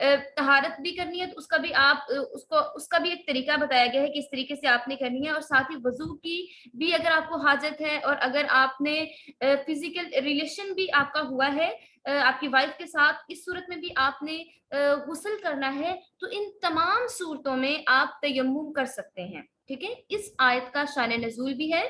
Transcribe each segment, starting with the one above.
طہارت بھی کرنی ہے تو اس کا بھی آپ اس کا بھی ایک طریقہ بتایا گیا ہے کہ اس طریقے سے آپ نے کرنی ہے. اور ساتھ ہی وضو کی بھی اگر آپ کو حاجت ہے اور اگر آپ نے فزیکل ریلیشن بھی آپ کا ہوا ہے آپ کی وائف کے ساتھ, اس صورت میں بھی آپ نے غسل کرنا ہے, تو ان تمام صورتوں میں آپ تیمم کر سکتے ہیں. ٹھیک ہے, اس آیت کا شان نزول بھی ہے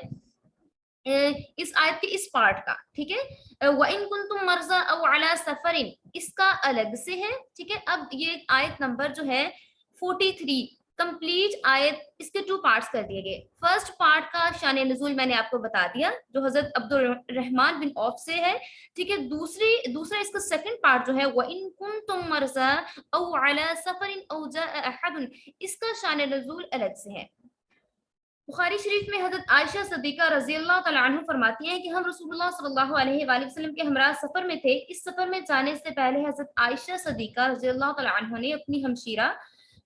اس آیت کے اس پارٹ کا. ٹھیک ہے, وَإِن كُنتُم مَرْضَىٰ أَوْ عَلَىٰ سَفَرٍ اس کا الگ سے ہے. ٹھیک ہے, اب یہ آیت نمبر جو ہے 43 کمپلیٹ آیت, اس کے 2 پارٹس کر دیے گئے. فرسٹ پارٹ کا شان نزول میں نے آپ کو بتا دیا جو حضرت عبد الرحمن بن عوف سے ہے. ٹھیک ہے, دوسرا اس کا سیکنڈ پارٹ جو ہے وَإِن كُنتُم مَرْضَىٰ أَوْ عَلَىٰ سَفَرٍ أَوْ جَاءَ أَحَدٌ اس کا شان نزول الگ سے ہے. بخاری شریف میں حضرت عائشہ صدیقہ رضی اللہ تعالیٰ عنہ فرماتی ہیں کہ ہم رسول اللہ صلی اللہ علیہ وآلہ وسلم کے ہمراہ سفر میں تھے. اس سفر میں جانے سے پہلے حضرت عائشہ صدیقہ رضی اللہ تعالیٰ عنہ نے اپنی ہمشیرہ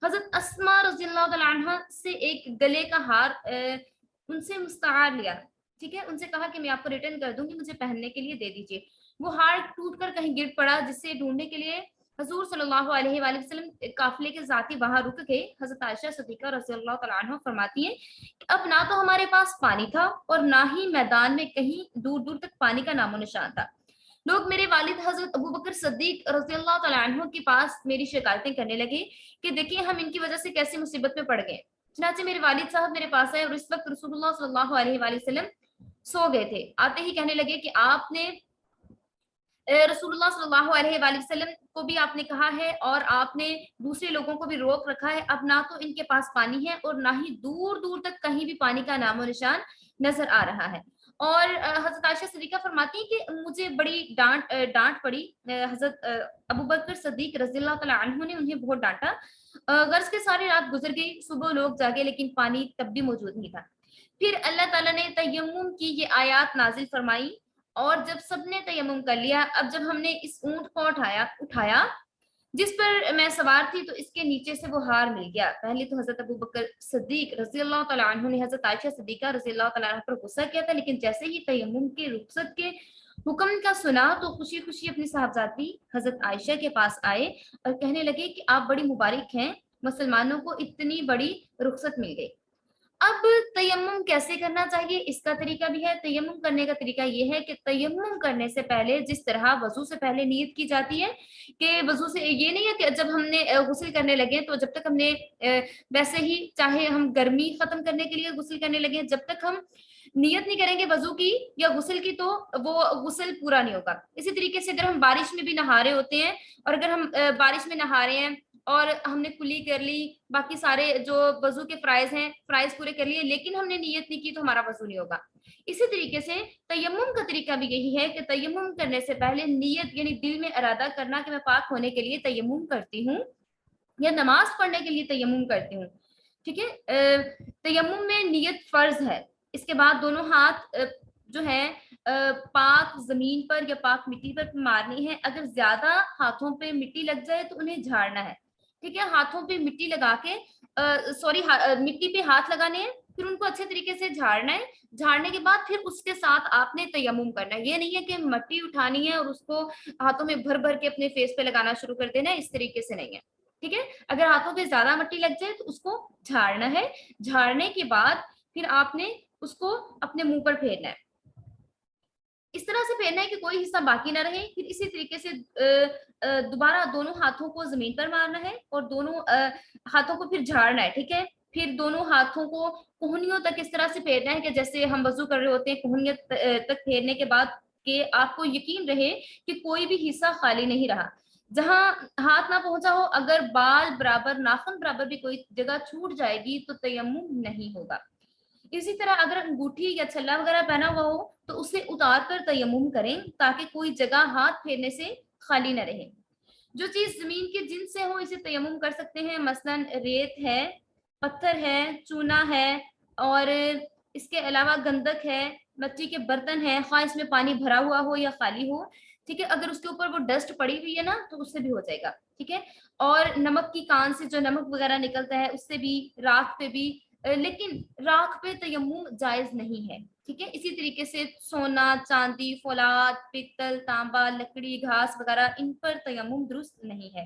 حضرت اسماء رضی اللہ تعالیٰ عنہ سے ایک گلے کا ہار ان سے مستعار لیا. ٹھیک ہے, ان سے کہا کہ میں آپ کو ریٹرن کر دوں گی, مجھے پہننے کے لیے دے دیجیے. وہ ہار ٹوٹ کر کہیں گر پڑا, جسے ڈھونڈنے کے لیے حضور صلی اللہ علیہ وآلہ وسلم قافلے کے ذاتی وہاں رک گئے. حضرت عائشہ صدیقہ رضی اللہ تعالیٰ عنہ فرماتی ہیں کہ اب نہ تو ہمارے پاس پانی تھا اور نہ ہی میدان میں کہیں دور دور تک پانی کا نام و نشان تھا. لوگ میرے والد حضرت ابو بکر صدیق رضی اللہ تعالیٰ عنہ کے پاس میری شکایتیں کرنے لگے کہ دیکھیں ہم ان کی وجہ سے کیسی مصیبت میں پڑ گئے. چنانچہ میرے والد صاحب میرے پاس آئے اور اس وقت رسول اللہ صلی اللہ علیہ وآلہ وسلم سو گئے تھے. آتے ہی کہنے لگے کہ آپ نے رسول اللہ صلی اللہ علیہ وآلہ وسلم کو بھی آپ نے کہا ہے اور آپ نے دوسرے لوگوں کو بھی روک رکھا ہے, اب نہ تو ان کے پاس پانی ہے اور نہ ہی دور دور تک کہیں بھی پانی کا نام و نشان نظر آ رہا ہے. اور حضرت عائشہ صدیقہ فرماتی ہیں کہ مجھے بڑی ڈانٹ پڑی. حضرت ابو بکر صدیق رضی اللہ تعالیٰ عنہ نے انہیں بہت ڈانٹا. غرض کے ساری رات گزر گئی, صبح لوگ جاگے لیکن پانی تب بھی موجود نہیں تھا. پھر اللہ تعالیٰ نے تیمم کی یہ آیات نازل فرمائی اور جب سب نے تیمم کر لیا, اب جب ہم نے اس اونٹ کو اٹھایا جس پر میں سوار تھی تو اس کے نیچے سے وہ ہار مل گیا. پہلے تو حضرت ابو بکر صدیق رضی اللہ تعالیٰ عنہ نے حضرت عائشہ صدیقہ رضی اللہ تعالیٰ عنہ پر غصہ کیا تھا, لیکن جیسے ہی تیمم کے رخصت کے حکم کا سنا تو خوشی خوشی اپنی صاحبزادی حضرت عائشہ کے پاس آئے اور کہنے لگے کہ آپ بڑی مبارک ہیں, مسلمانوں کو اتنی بڑی رخصت مل گئی. اب تیمم کیسے کرنا چاہیے اس کا طریقہ بھی ہے. تیمم کرنے کا طریقہ یہ ہے کہ تیمم کرنے سے پہلے جس طرح وضو سے پہلے نیت کی جاتی ہے کہ وضو سے یہ نہیں ہے کہ جب ہم نے غسل کرنے لگے تو جب تک ہم نے ویسے ہی چاہے ہم گرمی ختم کرنے کے لیے غسل کرنے لگے, جب تک ہم نیت نہیں کریں گے وضو کی یا غسل کی تو وہ غسل پورا نہیں ہوگا. اسی طریقے سے اگر ہم بارش میں بھی نہا رہے ہوتے ہیں اور اگر ہم بارش میں نہا رہے ہیں اور ہم نے کلی کر لی, باقی سارے جو وضو کے فرائض پورے کر لیے, لیکن ہم نے نیت نہیں کی تو ہمارا وضو نہیں ہوگا. اسی طریقے سے تیمم کا طریقہ بھی یہی ہے کہ تیمم کرنے سے پہلے نیت یعنی دل میں ارادہ کرنا کہ میں پاک ہونے کے لیے تیمم کرتی ہوں یا نماز پڑھنے کے لیے تیمم کرتی ہوں. ٹھیک ہے, تیمم میں نیت فرض ہے. اس کے بعد دونوں ہاتھ جو ہے پاک زمین پر یا پاک مٹی پر مارنی ہے. اگر زیادہ ہاتھوں پہ مٹی لگ جائے تو انہیں جھاڑنا ہے. ٹھیک ہے, ہاتھوں پہ مٹی لگا کے مٹی پہ ہاتھ لگانے ہیں, پھر ان کو اچھے طریقے سے جھاڑنا ہے. جھاڑنے کے بعد پھر اس کے ساتھ آپ نے تیمم کرنا ہے. یہ نہیں ہے کہ مٹی اٹھانی ہے اور اس کو ہاتھوں میں بھر بھر کے اپنے فیس پہ لگانا شروع کر دینا ہے, اس طریقے سے نہیں ہے. ٹھیک ہے, اگر ہاتھوں پہ زیادہ مٹی لگ جائے تو اس کو جھاڑنا ہے. جھاڑنے کے بعد پھر آپ نے اس کو اپنے منہ پر پھیرنا ہے. اس طرح سے پھیرنا ہے کہ کوئی حصہ باقی نہ رہے. پھر اسی طریقے سے دوبارہ دونوں ہاتھوں کو زمین پر مارنا ہے اور دونوں ہاتھوں کو پھر جھاڑنا ہے. ٹھیک ہے, پھر دونوں ہاتھوں کو کوہنیوں تک اس طرح سے پھیرنا ہے کہ جیسے ہم وضو کر رہے ہوتے ہیں, کوہنیوں تک پھیرنے کے بعد کہ آپ کو یقین رہے کہ کوئی بھی حصہ خالی نہیں رہا. جہاں ہاتھ نہ پہنچا ہو, اگر بال برابر ناخن برابر بھی کوئی جگہ چھوٹ جائے گی تو تیمم نہیں ہوگا. اسی طرح اگر انگوٹھی یا چھلا وغیرہ پہنا ہوا ہو تو اسے اتار کر تیمم کریں تاکہ کوئی جگہ ہاتھ پھیرنے سے خالی نہ رہے. جو چیز زمین کے جن سے ہو اسے تیمم کر سکتے ہیں, مثلا ریت ہے, پتھر ہے, چونا ہے اور اس کے علاوہ گندک ہے, مٹی کے برتن ہے, خواہ اس میں پانی بھرا ہوا ہو یا خالی ہو. ٹھیک ہے, اگر اس کے اوپر وہ ڈسٹ پڑی ہوئی ہے نا تو اس سے بھی ہو جائے گا. ٹھیک ہے, اور نمک کی کان سے جو نمک وغیرہ نکلتا ہے اس سے بھی, راکھ پہ بھی, لیکن راکھ پہ تیمم جائز نہیں ہے. ٹھیک ہے, اسی طریقے سے سونا, چاندی, فولاد, پتل, تانبا, لکڑی, گھاس وغیرہ ان پر تیمم درست نہیں ہے.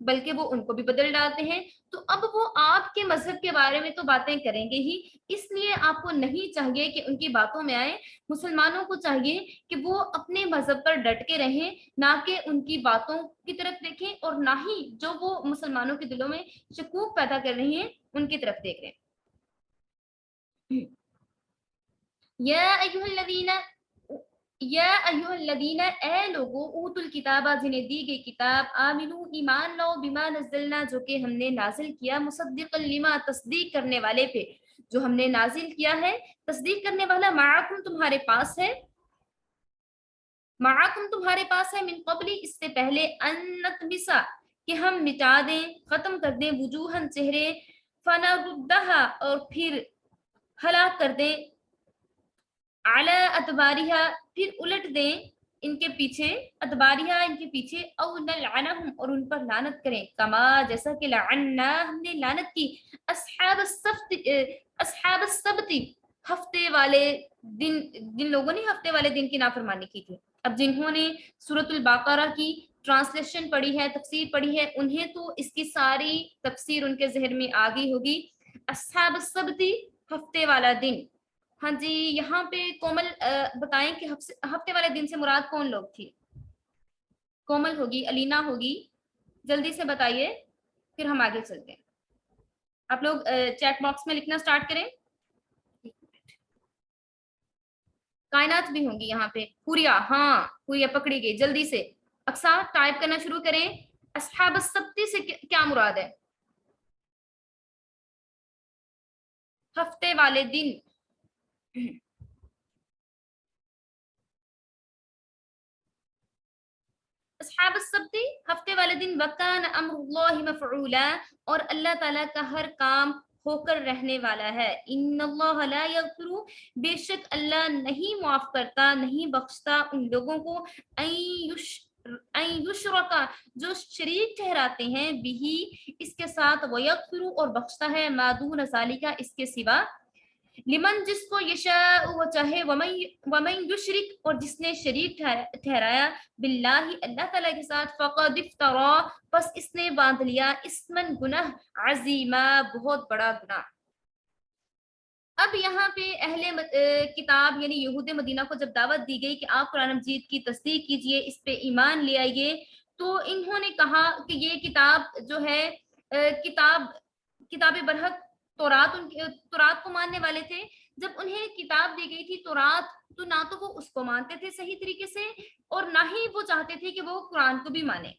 بلکہ وہ ان کو بھی بدل ڈالتے ہیں. تو اب وہ آپ کے مذہب کے بارے میں تو باتیں کریں گے ہی، اس لیے آپ کو نہیں چاہیے کہ ان کی باتوں میں آئے. مسلمانوں کو چاہیے کہ وہ اپنے مذہب پر ڈٹ کے رہیں، نہ کہ ان کی باتوں کی طرف دیکھیں، اور نہ ہی جو وہ مسلمانوں کے دلوں میں شکوک پیدا کر رہی ہیں ان کی طرف دیکھ رہے ہیں. یا ایھا الذین اے لوگو اوت الکتابہ جنہیں دی گئی کتاب، آمنو ایمان لاؤ، بما نزلنا جو کہ ہم نے نازل کیا، مصدقا لما تصدیق کرنے والے پہ جو ہم نے نازل کیا ہے، تصدیق کرنے والا معکم تمہارے پاس ہے، معکم تمہارے پاس ہے، من قبل اس سے پہلے، ان نطمسا کہ ہم مٹا دیں، ختم کر دیں، وجوہن چہرے، فنردھا اور پھر ہلاک کر دیں، علی ادباریہا پھر الٹ دیں ان کے پیچھے، ادباریہا ان کے پیچھے، او نلعنہم اور ان پر لعنت کریں، کما جیسا کہ لعنا ہم نے لعنت کی، اصحاب السبت ہفتے والے دن، جن لوگوں نے ہفتے والے دن کی نافرمانی کی تھی. اب جنہوں نے سورۃ البقرہ کی ٹرانسلیشن پڑھی ہے، تفسیر پڑھی ہے، انہیں تو اس کی ساری تفسیر ان کے ذہن میں آ گئی ہوگی. اصحاب السبت ہفتے والا دن. ہاں جی، یہاں پہ کومل بتائیں کہ ہفتے والے دن سے مراد کون لوگ تھی؟ کومل ہوگی، الینا ہوگی، جلدی سے بتائیے پھر ہم آگے چلتے ہیں. آپ لوگ چیٹ باکس میں لکھنا سٹارٹ کریں. کائنات بھی ہوں گی یہاں پہ. پوریا، ہاں پوریا پکڑی گئی، جلدی سے اقصا ٹائپ کرنا شروع کریں. اصحاب السبت سے کیا مراد ہے؟ ہفتے والے دن. اصحاب السبت ہفتے والے دن، وکان امر اللہ مفعولا اور اللہ تعالیٰ کا ہر کام ہو کر رہنے والا ہے. ان اللہ لا یغفر بے شک اللہ نہیں معاف کرتا، نہیں بخشتا ان لوگوں کو، یشرکا جو شریک ٹھہراتے ہیں، بھی اس کے ساتھ، ویغفر اور بخشتا ہے، ما دون ذالک اس کے سوا، لمن جس کو یشاء وہ چاہے، ومن یشرک اور جس نے شریک ٹھہرایا، باللہ اللہ تعالیٰ کے ساتھ، فقد افترا پس اس نے باندھ لیا، اسمن گناہ، عظیما بہت بڑا گناہ. اب یہاں پہ اہل کتاب یعنی یہود مدینہ کو جب دعوت دی گئی کہ آپ قرآن مجید کی تصدیق کیجئے، اس پہ ایمان لے آئیے، تو انہوں نے کہا کہ یہ کتاب جو ہے کتاب برحق تورات کو ماننے والے تھے. جب انہیں کتاب دی گئی تھی تورات، تو نہ تو وہ اس کو مانتے تھے صحیح طریقے سے، اور نہ ہی وہ چاہتے تھے کہ وہ قرآن کو بھی مانے.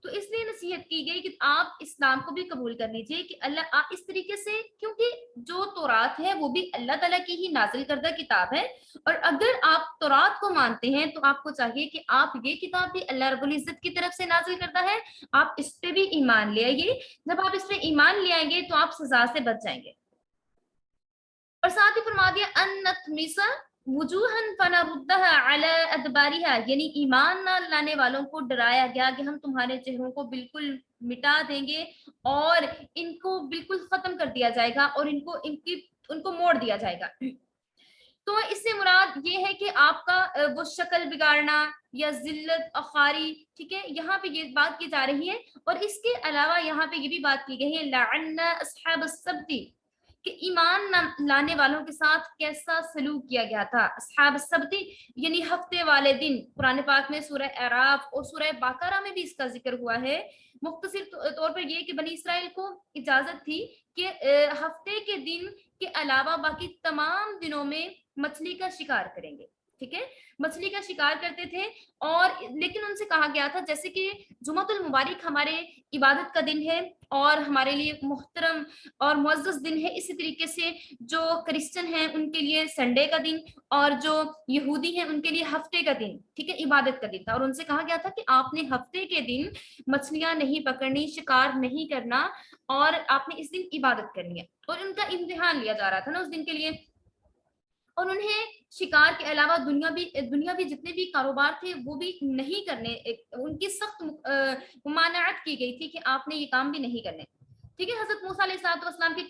تو اس لیے نصیحت کی گئی کہ آپ اسلام کو بھی قبول کر لیجئے، کہ اللہ آپ اس طریقے سے، کیونکہ جو تورات ہے وہ بھی اللہ تعالیٰ کی ہی نازل کردہ کتاب ہے، اور اگر آپ تورات کو مانتے ہیں تو آپ کو چاہیے کہ آپ یہ کتاب بھی اللہ رب العزت کی طرف سے نازل کردہ ہے، آپ اس پہ بھی ایمان لے آئیے. جب آپ اس پہ ایمان لے آئیں گے تو آپ سزا سے بچ جائیں گے. اور ساتھ ہی فرما دیا ان نطمسا وجوہن فنردھا علی ادبارہا، یعنی ایمان نہ لانے والوں کو ڈرایا گیا کہ ہم تمہارے چہروں کو بالکل مٹا دیں گے اور ان کو بالکل ختم کر دیا جائے گا، اور ان کو موڑ دیا جائے گا. تو اس سے مراد یہ ہے کہ آپ کا وہ شکل بگاڑنا یا ذلت اخاری، ٹھیک ہے، یہاں پہ یہ بات کی جا رہی ہے. اور اس کے علاوہ یہاں پہ یہ بھی بات کی گئی ہے، لعنا اصحاب السبت کہ ایمان لانے والوں کے ساتھ کیسا سلوک کیا گیا تھا. اصحاب السبت یعنی ہفتے والے دن. قرآن پاک میں سورہ اعراف اور سورہ بقرہ میں بھی اس کا ذکر ہوا ہے. مختصر طور پر یہ کہ بنی اسرائیل کو اجازت تھی کہ ہفتے کے دن کے علاوہ باقی تمام دنوں میں مچھلی کا شکار کریں گے، ٹھیک ہے، مچھلی کا شکار کرتے تھے. اور لیکن ان سے کہا گیا تھا، جیسے کہ جمعۃ المبارک ہمارے عبادت کا دن ہے اور ہمارے لیے محترم اور معزز دن ہے، اسی طریقے سے جو کرسچن ہیں ان کے لیے سنڈے کا دن، اور جو یہودی ہیں ان کے لیے ہفتے کا دن، ٹھیک ہے، عبادت کا دن تھا. اور ان سے کہا گیا تھا کہ آپ نے ہفتے کے دن مچھلیاں نہیں پکڑنی، شکار نہیں کرنا، اور آپ نے اس دن عبادت کرنی ہے. اور ان کا امتحان لیا جا رہا تھا نا اس دن کے لیے. اور انہیں شکار کے علاوہ دنیاوی جتنے بھی کاروبار تھے وہ بھی نہیں کرنے، ان کی سخت ممانعت کی گئی تھی کہ آپ نے یہ کام بھی نہیں کرنے، ٹھیک ہے. حضرت موسیٰ علیہ الصلوۃ والسلام کے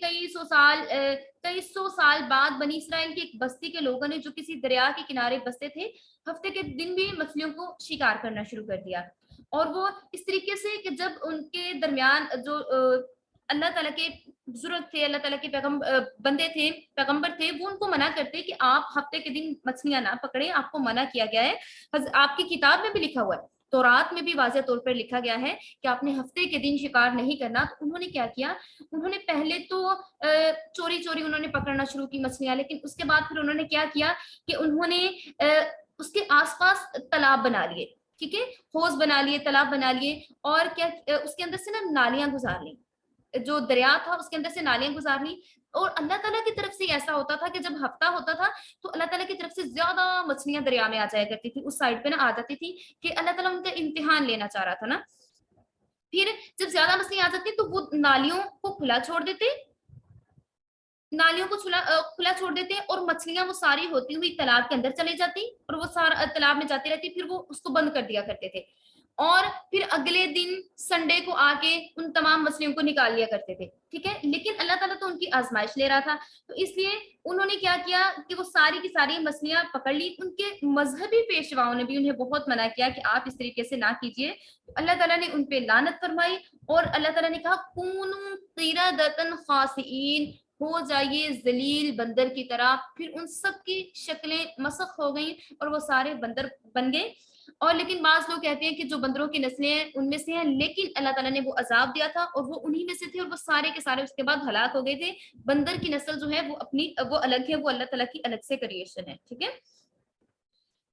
کئی سو سال بعد بنی اسرائیل کی ایک بستی کے لوگوں نے جو کسی دریا کے کنارے بستے تھے، ہفتے کے دن بھی مچھلیوں کو شکار کرنا شروع کر دیا. اور وہ اس طریقے سے کہ جب ان کے درمیان جو اللہ تعالیٰ کے بزرگ تھے، اللہ تعالیٰ کے بندے تھے، پیغمبر تھے، وہ ان کو منع کرتے کہ آپ ہفتے کے دن مچھلیاں نہ پکڑیں، آپ کو منع کیا گیا ہے، آپ کی کتاب میں بھی لکھا ہوا ہے، تورات میں بھی واضح طور پر لکھا گیا ہے کہ آپ نے ہفتے کے دن شکار نہیں کرنا۔ تو انہوں نے کیا کیا، انہوں نے پہلے تو چوری چوری انہوں نے پکڑنا شروع کی مچھلیاں، لیکن اس کے بعد پھر انہوں نے کیا کیا کہ انہوں نے اس کے آس پاس تالاب بنا لیے، ٹھیک ہے، حوض بنا لیے، تالاب بنا لیے، اور کیا اس کے اندر سے نا نالیاں گزار لی، جو دریا تھا اس کے اندر سے نالیاں گزار لی۔ اور اللہ تعالیٰ کی طرف سے ایسا ہوتا تھا کہ جب ہفتہ ہوتا تھا تو اللہ تعالیٰ کی طرف سے زیادہ مچھلیاں دریا میں آ جایا کرتی تھی، اس سائڈ پہ نا آ جاتی تھی کہ اللہ تعالیٰ ان کا امتحان لینا چاہ رہا تھا نا۔ پھر جب زیادہ مچھلیاں آ جاتی تو وہ نالیوں کو کھلا چھوڑ دیتے، نالیوں کو کھلا چھوڑ دیتے، اور مچھلیاں وہ ساری ہوتی ہوئی تالاب کے اندر چلے جاتی، اور وہ سارا تالاب میں جاتی رہتی، پھر وہ اس کو بند کر دیا کرتے تھے، اور پھر اگلے دن سنڈے کو آ کے ان تمام مچھلیوں کو نکال لیا کرتے تھے، ٹھیک ہے۔ لیکن اللہ تعالیٰ تو ان کی آزمائش لے رہا تھا، تو اس لیے انہوں نے کیا کیا کہ وہ ساری کی ساری مچھلیاں پکڑ لی۔ ان کے مذہبی پیشواؤں نے بھی انہیں بہت منع کیا کہ آپ اس طریقے سے نہ کیجیے، اللہ تعالیٰ نے ان پہ لعنت فرمائی، اور اللہ تعالیٰ نے کہا کونوا قردۃ خاسئین، ہو جائیے ذلیل بندر کی طرح۔ پھر ان سب کی شکلیں مسخ ہو گئیں اور وہ سارے بندر بن گئے۔ اور لیکن بعض لوگ کہتے ہیں کہ جو بندروں کی نسلیں ہیں ان میں سے ہیں، لیکن اللہ تعالیٰ نے وہ عذاب دیا تھا اور وہ انہی میں سے تھے، اور وہ سارے کے سارے اس کے بعد ہلاک ہو گئے تھے۔ بندر کی نسل جو ہے وہ الگ ہے، وہ اللہ تعالیٰ کی الگ سے کریشن ہے، ٹھیک ہے۔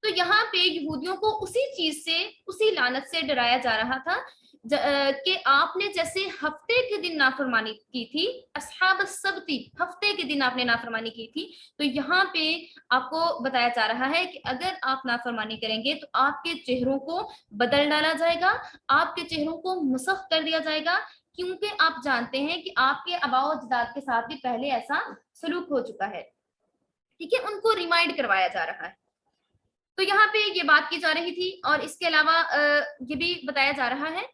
تو یہاں پہ یہودیوں کو اسی چیز سے، اسی لعنت سے ڈرایا جا رہا تھا کہ آپ نے جیسے ہفتے کے دن نافرمانی کی تھی، اصحاب السبت، ہفتے کے دن آپ نے نافرمانی کی تھی، تو یہاں پہ آپ کو بتایا جا رہا ہے کہ اگر آپ نافرمانی کریں گے تو آپ کے چہروں کو بدل ڈالا جائے گا، آپ کے چہروں کو مسخ کر دیا جائے گا، کیونکہ آپ جانتے ہیں کہ آپ کے آباء و اجداد کے ساتھ بھی پہلے ایسا سلوک ہو چکا ہے، ٹھیک ہے۔ ان کو ریمائنڈ کروایا جا رہا ہے۔ تو یہاں پہ یہ بات کی جا رہی تھی، اور اس کے علاوہ یہ بھی بتایا جا رہا ہے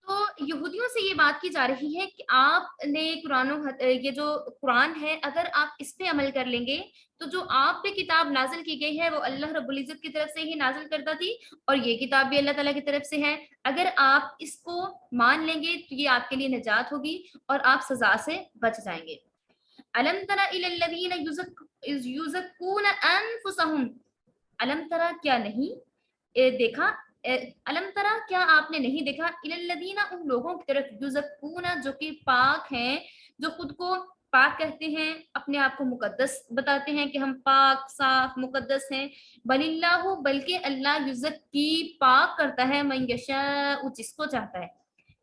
تو یہودیوں سے یہ بات کی جا رہی ہے کہ آپ نے یہ جو قرآن ہے، اگر آپ اس پہ عمل کر لیں گے تو جو آپ پہ کتاب نازل کی گئی ہے وہ اللہ رب العزت کی طرف سے ہی نازل کرتا تھی، اور یہ کتاب بھی اللہ تعالیٰ کی طرف سے ہے، اگر آپ اس کو مان لیں گے تو یہ آپ کے لیے نجات ہوگی اور آپ سزا سے بچ جائیں گے۔ الم تر الی الذین یزکون انفسہم، الم ترا کیا نہیں دیکھا، الم ترا کیا آپ نے نہیں دیکھا، الذین ان لوگوں کی طرف، یزکون جو کہ پاک ہیں، جو خود کو پاک کہتے ہیں، اپنے آپ کو مقدس بتاتے ہیں کہ ہم پاک صاف مقدس ہیں، بل اللہ بلکہ اللہ یزکی پاک کرتا ہے، من یشاء جس کو چاہتا ہے۔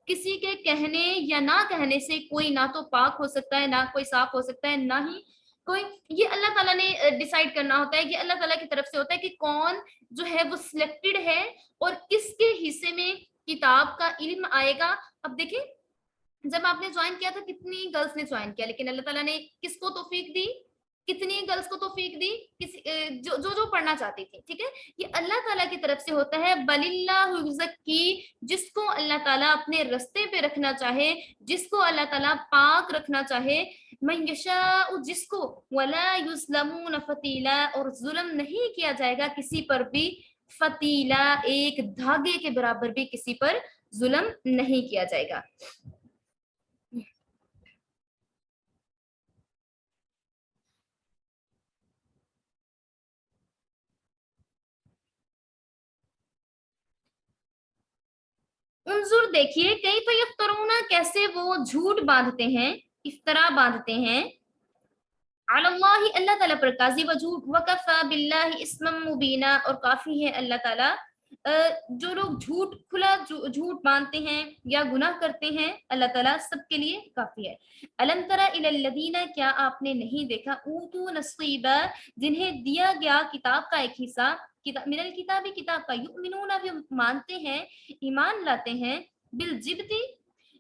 کسی کے کہنے یا نہ کہنے سے کوئی نہ تو پاک ہو سکتا ہے، نہ کوئی صاف ہو سکتا ہے، نہ ہی کوئی، یہ اللہ تعالیٰ نے ڈیسائیڈ کرنا ہوتا ہے، یہ اللہ تعالیٰ کی طرف سے ہوتا ہے کہ کون جو ہے وہ سلیکٹڈ ہے اور کس کے حصے میں کتاب کا علم آئے گا۔ اب دیکھیں جب آپ نے جوائن کیا تھا کتنی گرلس نے جوائن کیا، لیکن اللہ تعالیٰ نے کس کو توفیق دی، کتنی گرلس کو توفیق دی، جو پڑھنا چاہتی تھی، ٹھیک ہے۔ یہ اللہ تعالیٰ کی طرف سے ہوتا ہے، بل اللہ یزکی، جس کو اللہ تعالیٰ اپنے رستے پہ رکھنا چاہے، جس کو اللہ تعالیٰ پاک رکھنا چاہے، من یشاء جس کو، ولا یظلمون فتیلا اور ظلم نہیں کیا جائے گا کسی پر بھی، فتیلا ایک دھاگے کے برابر بھی کسی پر ظلم نہیں کیا جائے گا۔ انظر دیکھیے، کیف یفترون کیسے وہ جھوٹ باندھتے ہیں، افترا باندھتے ہیں، علی اللہ اللہ تعالیٰ پر، کاذب جھوٹ، وکفی باللہ اسما مبینا اور کافی ہے اللہ تعالیٰ، جو لوگ کھلا جھوٹ باندھتے ہیں یا گناہ کرتے ہیں، اللہ تعالیٰ سب کے لیے کافی ہے۔ الم تر الی الذین کیا آپ نے نہیں دیکھا، اوتوا نصیبا جنہیں دیا گیا کتاب کا ایک حصہ، من الکتاب کتاب کا، یؤمنون بھی مانتے ہیں، ایمان لاتے ہیں، بالجبتی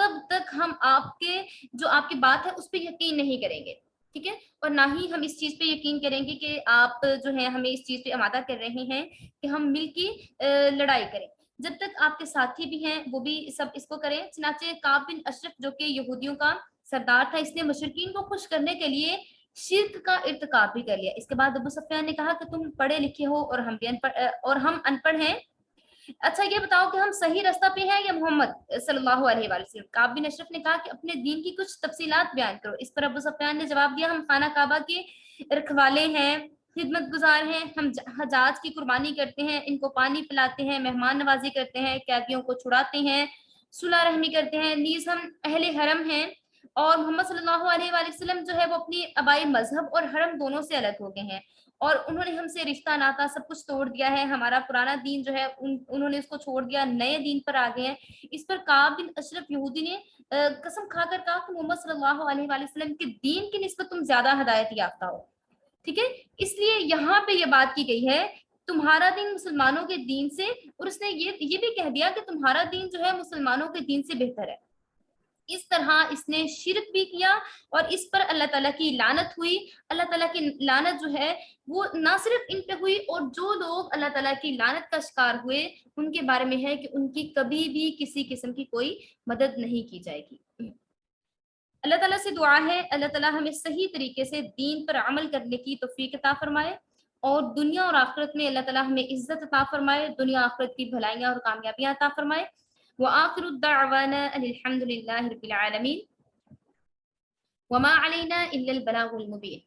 تب تک ہم آپ کے جو آپ کی بات ہے اس پہ یقین نہیں کریں گے، ٹھیک ہے، اور نہ ہی ہم اس چیز پہ یقین کریں گے کہ آپ جو ہے ہمیں اس چیز پہ آمادہ کر رہے ہیں کہ ہم مل کی لڑائی کریں، جب تک آپ کے ساتھی بھی ہیں وہ بھی سب اس کو کریں۔ چنانچہ کعب بن اشرف جو کہ یہودیوں کا سردار تھا، اس نے مشرکین کو خوش کرنے کے لیے شرک کا ارتکاب بھی کر لیا۔ اس کے بعد ابو سفیان نے کہا کہ تم پڑھے لکھے ہو اور ہم بھی ان پڑھ ہیں، اچھا یہ بتاؤ کہ ہم صحیح رستہ پہ ہیں یا محمد صلی اللہ علیہ وآلہ وسلم؟ کعب بن اشرف نے کہا کہ اپنے دین کی کچھ تفصیلات بیان کرو۔ اس پر ابو سفیان نے جواب دیا، ہم خانہ کعبہ کے رکھوالے ہیں، خدمت گزار ہیں، ہم حجاج کی قربانی کرتے ہیں، ان کو پانی پلاتے ہیں، مہمان نوازی کرتے ہیں، قیدیوں کو چھڑاتے ہیں، صلح رحمی کرتے ہیں، نیز ہم اہل حرم ہیں، اور محمد صلی اللہ علیہ وآلہ وسلم جو ہے وہ اپنی آبائی مذہب اور حرم دونوں سے الگ ہو گئے ہیں، اور انہوں نے ہم سے رشتہ ناتا سب کچھ توڑ دیا ہے، ہمارا پرانا دین جو ہے انہوں نے اس کو چھوڑ دیا، نئے دین پر آ گئے ہیں۔ اس پر کعب بن اشرف یہودی نے قسم کھا کر کہا کہ محمد صلی اللہ علیہ وآلہ وسلم کے دین کی نسبت تم زیادہ ہدایت یافتہ ہو، ٹھیک ہے، اس لیے یہاں پہ یہ بات کی گئی ہے تمہارا دین مسلمانوں کے دین سے، اور اس نے یہ بھی کہہ دیا کہ تمہارا دین جو ہے مسلمانوں کے دین سے بہتر ہے۔ اس طرح اس نے شرک بھی کیا اور اس پر اللہ تعالیٰ کی لعنت ہوئی۔ اللہ تعالیٰ کی لعنت جو ہے وہ نہ صرف ان پہ ہوئی، اور جو لوگ اللہ تعالیٰ کی لعنت کا شکار ہوئے ان کے بارے میں ہے کہ ان کی کبھی بھی کسی قسم کی کوئی مدد نہیں کی جائے گی۔ اللہ تعالیٰ سے دعا ہے اللہ تعالیٰ ہمیں صحیح طریقے سے دین پر عمل کرنے کی توفیق عطا فرمائے، اور دنیا اور آخرت میں اللہ تعالیٰ ہمیں عزت عطا فرمائے، دنیا آخرت کی بھلائیاں اور کامیابیاں عطا فرمائے۔ وآخر الدعوانا ان الحمد للہ رب العالمین وما علینا الا البلاغ المبین۔